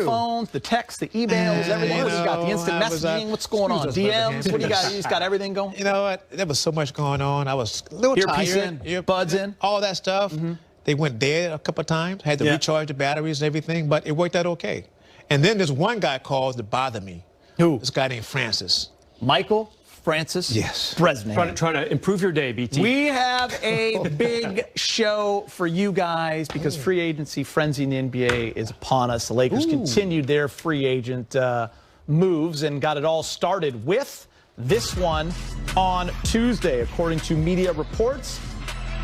phones, the texts, the emails, everything. What do you got? The instant messaging? What's going on? DMs? What do you got? You just got everything going? You know what? There was so much going on. I was a little tired. Buds in. All that stuff. They went dead a couple of times. Had to recharge the batteries and everything, but it worked out okay. And then there's one guy called to bother me. Who? This guy named Francis. Michael Francis Bresnan. Trying to improve your day, BT. We have a big show for you guys because free agency frenzy in the NBA is upon us. The Lakers continued their free agent moves and got it all started with this one on Tuesday. According to media reports,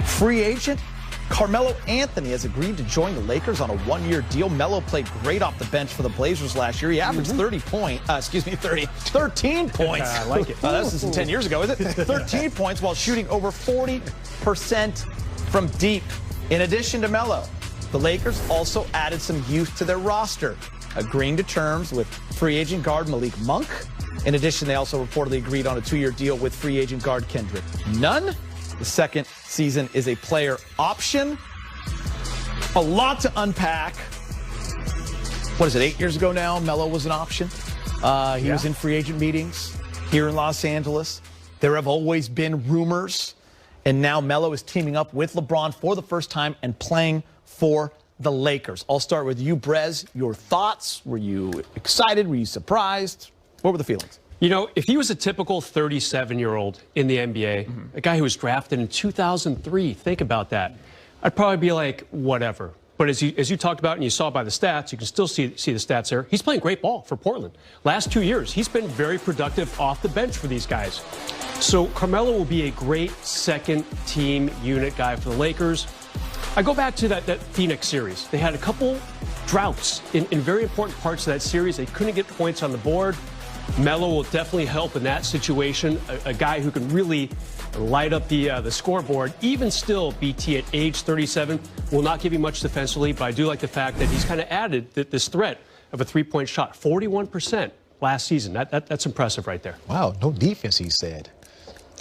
free agent Carmelo Anthony has agreed to join the Lakers on a one-year deal. Melo played great off the bench for the Blazers last year. He averaged 13 points. I like it. That was 10 years ago, is it? 13 points while shooting over 40% from deep. In addition to Melo, the Lakers also added some youth to their roster, agreeing to terms with free agent guard Malik Monk. In addition, they also reportedly agreed on a 2-year deal with free agent guard Kendrick Nunn. The second season is a player option. A lot to unpack. What is it, 8 years ago now? Melo was an option. He was in free agent meetings here in Los Angeles. There have always been rumors. And now Melo is teaming up with LeBron for the first time and playing for the Lakers. I'll start with you, Brez. Your thoughts? Were you excited? Were you surprised? What were the feelings? You know, if he was a typical 37-year-old in the NBA, a guy who was drafted in 2003, think about that, I'd probably be like, whatever. But as you talked about and you saw by the stats, you can still see the stats there. He's playing great ball for Portland. Last 2 years, he's been very productive off the bench for these guys. So Carmelo will be a great second-team unit guy for the Lakers. I go back to that Phoenix series. They had a couple droughts in very important parts of that series. They couldn't get points on the board. Melo will definitely help in that situation. A guy who can really light up the scoreboard. Even still, BT at age 37 will not give you much defensively, but I do like the fact that he's kind of added this threat of a three-point shot. 41% last season. That's impressive right there. Wow, no defense, he said.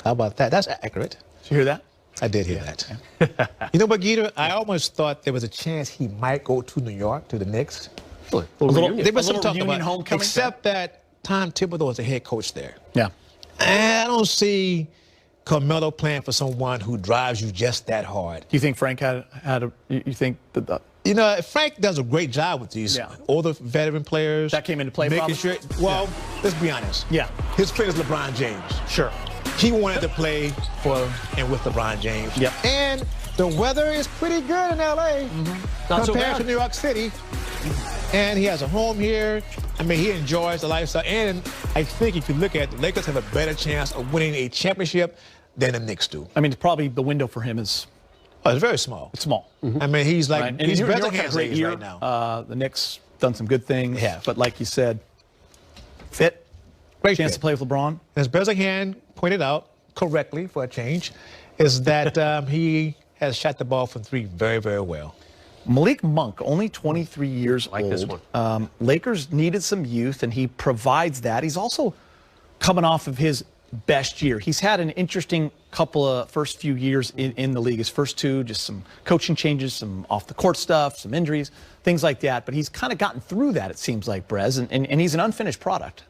How about that? That's accurate. Did you hear that? I did hear that. You know what, Gita? I almost thought there was a chance he might go to New York, to the Knicks. There was some talk about homecoming. Except that Tom Thibodeau is the head coach there. Yeah. And I don't see Carmelo playing for someone who drives you just that hard. Do you think Frank you think that you know, Frank does a great job with these older veteran players. That came into play, making sure. Well, let's be honest. Yeah. His friend is LeBron James. Sure. He wanted to play for and with LeBron James. Yep. And the weather is pretty good in L.A. Compared to New York City. And he has a home here. I mean, he enjoys the lifestyle. And I think if you look at it, the Lakers have a better chance of winning a championship than the Knicks do. I mean, probably the window for him is... Oh, it's very small. It's small. I mean, he's like... Right. He's better than a great year right now. The Knicks done some good things. Yeah. But like you said, fit. Great chance fit. To play with LeBron. As Bresnan pointed out, correctly for a change, is that he has shot the ball from three very, very well. Malik Monk, only 23 years old. This one. Lakers needed some youth, and he provides that. He's also coming off of his best year. He's had an interesting couple of first few years in the league. His first two, just some coaching changes, some off-the-court stuff, some injuries, things like that. But he's kind of gotten through that, it seems like, Brez, and he's an unfinished product.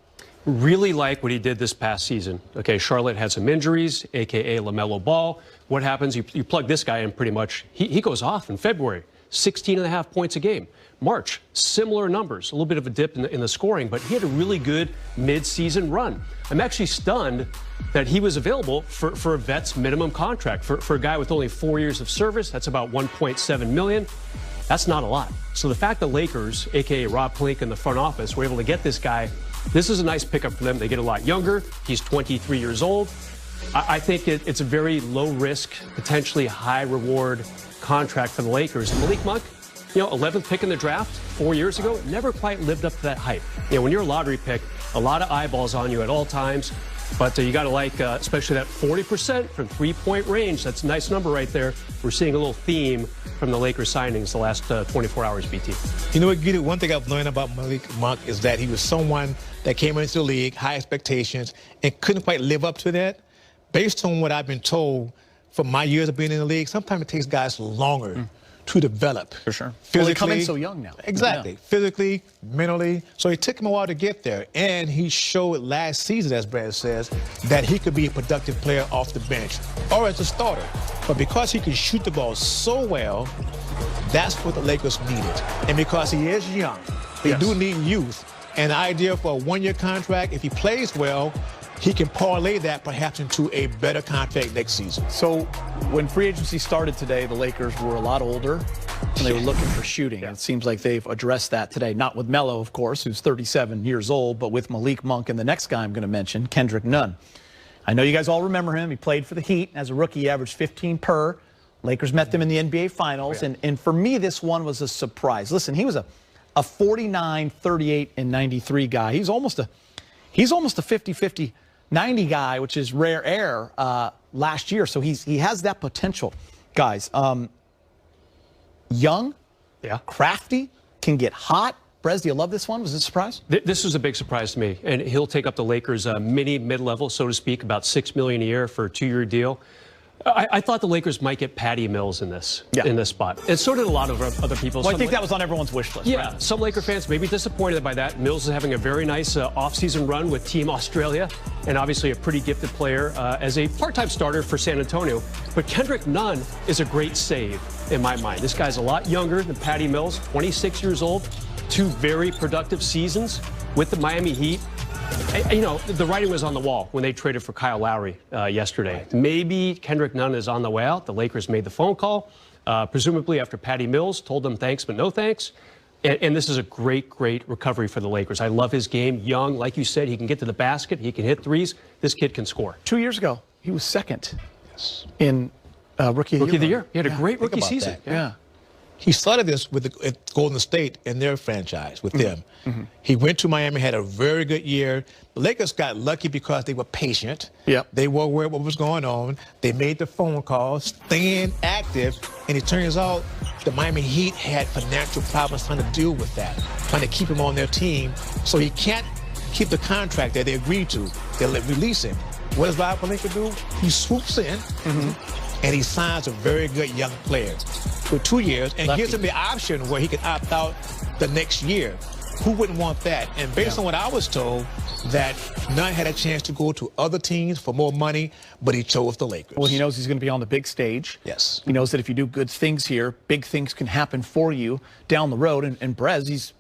Really like what he did this past season. Okay, Charlotte had some injuries, a.k.a. LaMelo Ball. What happens? You plug this guy in pretty much. He goes off in February, 16.5 points a game. March, similar numbers, a little bit of a dip in the scoring, but he had a really good mid-season run. I'm actually stunned that he was available for a vet's minimum contract. For a guy with only 4 years of service, that's about $1.7 million. That's not a lot. So the fact the Lakers, a.k.a. Rob Pelinka in the front office, were able to get this guy, this is a nice pickup for them. They get a lot younger. He's 23 years old. I think it's a very low-risk, potentially high-reward contract for the Lakers. And Malik Monk, 11th pick in the draft 4 years ago, never quite lived up to that hype. When you're a lottery pick, a lot of eyeballs on you at all times. But you got to like, especially that 40% from three-point range. That's a nice number right there. We're seeing a little theme from the Lakers signings the last 24 hours, BT. You know what, Gita? One thing I've learned about Malik Monk is that he was someone that came into the league, high expectations, and couldn't quite live up to that. Based on what I've been told from my years of being in the league, sometimes it takes guys longer to develop. For sure. Physically, Well, they come in so young now. Exactly. Yeah. Physically, mentally. So it took him a while to get there. And he showed last season, as Brad says, that he could be a productive player off the bench or as a starter. But because he can shoot the ball so well, that's what the Lakers needed. And because he is young, they do need youth. And the idea for a one-year contract, if he plays well, he can parlay that perhaps into a better contract next season. So when free agency started today, the Lakers were a lot older, and they were looking for shooting. It seems like they've addressed that today. Not with Melo, of course, who's 37 years old, but with Malik Monk and the next guy I'm going to mention, Kendrick Nunn. I know you guys all remember him. He played for the Heat. As a rookie, he averaged 15 per. Lakers met them in the NBA Finals, and for me, this one was a surprise. Listen, he was a 49, 38, and 93 guy. He's almost a 50-50, 90 guy, which is rare air last year. So he has that potential, guys. Young, crafty, can get hot. Brez, do you love this one? Was it a surprise? This was a big surprise to me, and he'll take up the Lakers' mid-level, so to speak, about $6 million a year for a 2-year deal. I thought the Lakers might get Patty Mills in this spot, and so did a lot of other people. Well, I think that was on everyone's wish list. Yeah, right? Some Laker fans may be disappointed by that. Mills is having a very nice offseason run with Team Australia, and obviously a pretty gifted player as a part-time starter for San Antonio. But Kendrick Nunn is a great save in my mind. This guy's a lot younger than Patty Mills, 26 years old, 2 very productive seasons with the Miami Heat. You know, the writing was on the wall when they traded for Kyle Lowry yesterday. Maybe Kendrick Nunn is on the way out. The Lakers made the phone call, presumably after Patty Mills told them thanks but no thanks. And this is a great, great recovery for the Lakers. I love his game. Young, like you said, he can get to the basket. He can hit threes. This kid can score. 2 years ago, he was second in Rookie of the Year. He had a great rookie season. Yeah. He started this with Golden State and their franchise, with them. He went to Miami, had a very good year. The Lakers got lucky because they were patient. They were aware of what was going on. They made the phone calls, staying active, and it turns out the Miami Heat had financial problems trying to deal with that, trying to keep him on their team. So he can't keep the contract that they agreed to. They'll release him. What does Bob Pelinka do? He swoops in, and he signs a very good young player for 2 years and gives him the option where he can opt out the next year. Who wouldn't want that? And based on what I was told, that Nunn had a chance to go to other teams for more money, but he chose the Lakers. Well, he knows he's going to be on the big stage. Yes. He knows that if you do good things here, big things can happen for you down the road. And Brez, he's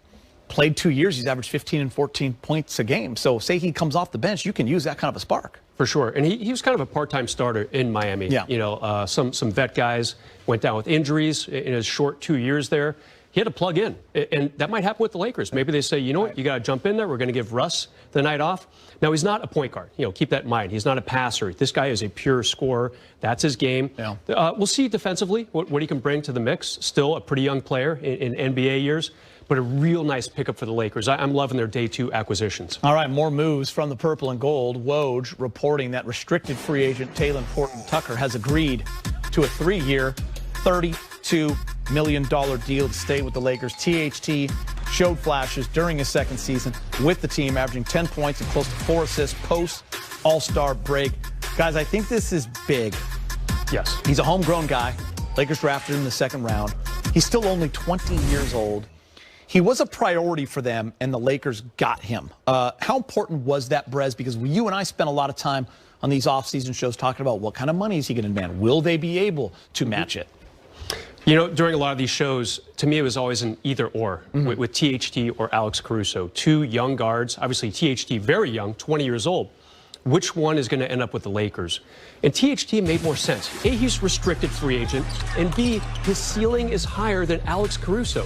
played 2 years. He's averaged 15 and 14 points a game. So say he comes off the bench, you can use that kind of a spark. For sure. And he was kind of a part-time starter in Miami. You know, some vet guys went down with injuries in his short 2 years there. He had to plug in, and that might happen with the Lakers. Maybe they say, you know what, you got to jump in there. We're going to give Russ the night off. Now, he's not a point guard. You know, keep that in mind. He's not a passer. This guy is a pure scorer. That's his game. We'll see defensively what he can bring to the mix. Still a pretty young player in NBA years, but a real nice pickup for the Lakers. I'm loving their day 2 acquisitions. All right, more moves from the purple and gold. Woj reporting that restricted free agent Talen Horton-Tucker has agreed to a 3-year, $32 million deal to stay with the Lakers. THT showed flashes during his second season with the team, averaging 10 points and close to 4 assists post All-Star break. Guys, I think this is big. Yes. He's a homegrown guy. Lakers drafted him in the 2nd round. He's still only 20 years old. He was a priority for them, and the Lakers got him. How important was that, Brez? Because you and I spent a lot of time on these off-season shows talking about what kind of money is he going to demand. Will they be able to match it? You know, during a lot of these shows, to me, it was always an either-or with THT or Alex Caruso. 2 young guards, obviously THT very young, 20 years old. Which one is going to end up with the Lakers? And THT made more sense. A, he's restricted free agent, and B, his ceiling is higher than Alex Caruso.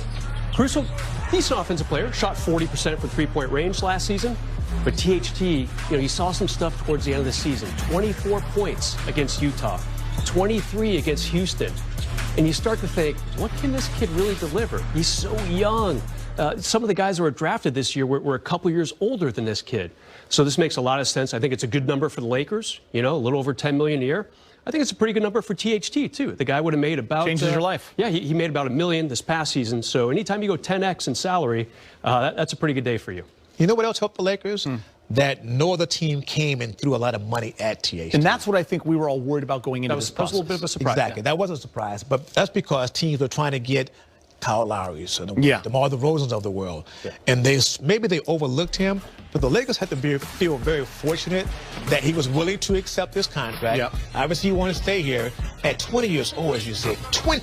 Caruso, decent offensive player, shot 40% from three-point range last season. But THT, you know, he saw some stuff towards the end of the season. 24 points against Utah, 23 against Houston. And you start to think, what can this kid really deliver? He's so young. Some of the guys that were drafted this year were a couple years older than this kid. So this makes a lot of sense. I think it's a good number for the Lakers, you know, a little over $10 million a year. I think it's a pretty good number for THT, too. The guy would have made about... Changes your life. Yeah, he made about $1 million this past season. So anytime you go 10x in salary, that's a pretty good day for you. You know what else helped the Lakers? that no other team came and threw a lot of money at THT. And that's what I think we were all worried about going into this process. That was a little bit of a surprise. Exactly. Yeah. That wasn't a surprise, but that's because teams were trying to get Kyle Lowry's and the DeMar DeRozans of the world. Yeah. And maybe they overlooked him, but the Lakers had to feel very fortunate that he was willing to accept this contract. Yep. Obviously, he wanted to stay here at 20 years old, as you said. 20